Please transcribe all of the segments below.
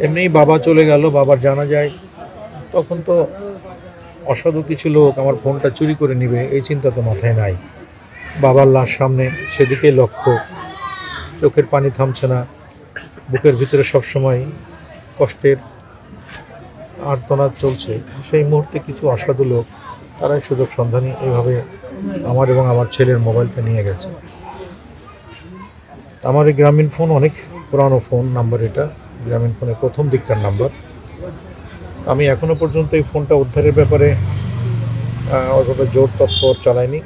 এমনিই বাবা চলে গেল, বাবার জানা যায়, তখন তো অসাধু কিছু লোক আমার ফোনটা চুরি করে নিবে এই চিন্তা তো মাথায় নাই। বাবার লাশ সামনে, সেদিকেই লক্ষ্য, চোখের পানি থামছে না, বুকের ভিতরে সবসময় কষ্টের আর্তনাদ চলছে। সেই মুহূর্তে কিছু অসাধু লোক, তারাই সুযোগ সন্ধানী এইভাবে আমার এবং আমার ছেলের মোবাইলটা নিয়ে গেছে। আমার এই গ্রামীণ ফোন অনেক পুরানো ফোন নাম্বার, এটা গ্রামীণ ফোনের প্রথম দিককার নাম্বার। আমি এখনও পর্যন্ত এই ফোনটা উদ্ধারের ব্যাপারে ওইভাবে জোর তৎপর চালাইনি।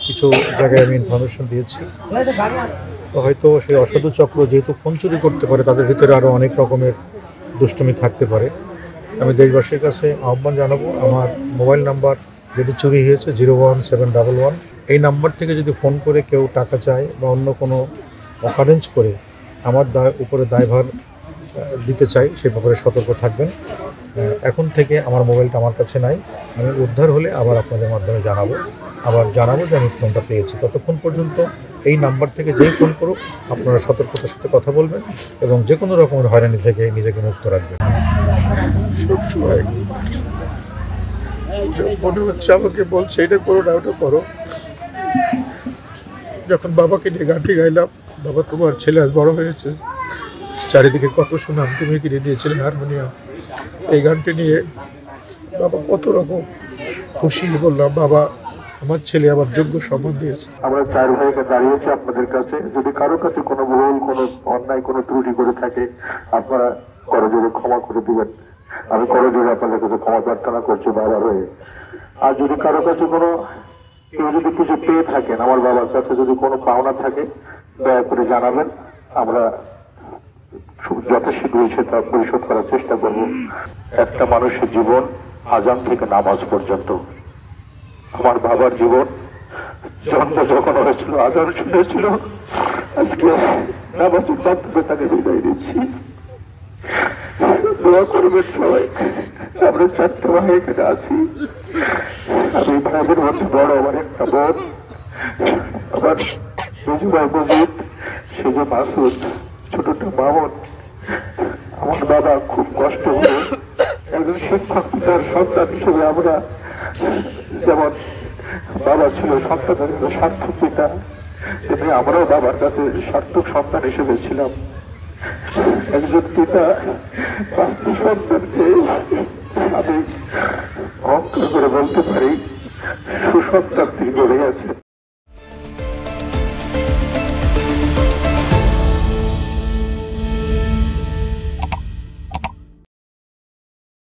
কিছু জায়গায় আমি ইনফরমেশন দিয়েছি, তো হয়তো সেই অসাধু চক্র যেহেতু ফোন চুরি করতে পারে, তাদের ভিতরে আরও অনেক রকমের দুষ্টুমি থাকতে পারে। আমি দেশবাসীর কাছে আহ্বান জানাবো, আমার মোবাইল নাম্বার যেটি চুরি হয়েছে 01711, এই নাম্বার থেকে যদি ফোন করে কেউ টাকা চায় বা অন্য কোনো অকারেন্স করে আমার উপরে দায়ভার দিতে চাই, সে ব্যাপারে সতর্ক থাকবেন। এখন থেকে আমার মোবাইলটা আমার কাছে নাই, আমি উদ্ধার হলে আবার আপনাদের মাধ্যমে জানাবো যে আমি ফোনটা পেয়েছি। ততক্ষণ পর্যন্ত এই নাম্বার থেকে যেই ফোন করুক আপনারা সতর্কতার সাথে কথা বলবেন এবং যে কোনো রকমের হয়রানি থেকে নিজেকে মুক্ত রাখবেন। সবসময় মনে হচ্ছে আমাকে বলছে এটা করো না ওটা করো। যখন বাবাকে নিয়ে গানটি গাইলাম, বাবা তোমার ছেলে আজ বড় হয়েছে, চারিদিকে কত সুনাম, তুমি কিনে দিয়েছিলে হারমোনিয়াম, এই গানটি নিয়ে বাবা কত রকম খুশি। বললাম বাবা আমার ছেলে আমার যোগ্য সম্মান দিয়েছে। আমরা চার ভাইকে দাঁড়িয়েছি আপনাদের কাছে, যদি কারো কাছে কোনো ভুল, কোনো অন্যায়, কোনো ত্রুটি করে থাকে আপনারা করজোড়ে ক্ষমা করে দিবেন। আমি করজোড়ে আপনাদের কাছে ক্ষমা প্রার্থনা করছি বাবার হয়ে। আর যদি কারো কাছে কোনো কেউ যদি কিছু পেয়ে থাকেন, আমার বাবার কাছে যদি কোনো পাওনা থাকে দয়া করে জানাবেন, আমরা যথাশীঘ্রই সেটা পরিশোধ করার চেষ্টা করব। একটা মানুষের জীবন আজান থেকে নামাজ পর্যন্ত, আমার বাবার জীবন জন্ম যখন হয়েছিল আজান শুনেছিল, আজকে নামাজের মাধ্যমে তাকে বিদায় দিচ্ছি। দোয়া করবেন সবাই। আমরা চারটে ভাই এখানে আছি, আমি ভাইদের মধ্যে বড়, আমার একটা বোন, আমার মেজু ভাই মজিদ, সেজ মাসুদ, ছোটটা মামুন। আমার বাবা খুব কষ্ট করে একজন শিক্ষক পিতার সন্তান হিসেবে, আমরা যেমন বাবা ছিল সন্তানের সার্থক পিতা, তেমনি আমরাও বাবার কাছে সার্থক সন্তান হিসেবে ছিলাম। একজন পিতা পাঁচটি সন্তানকে আমি অহংকার করে বলতে পারি সুসন্তান তিনি গড়ে আছে।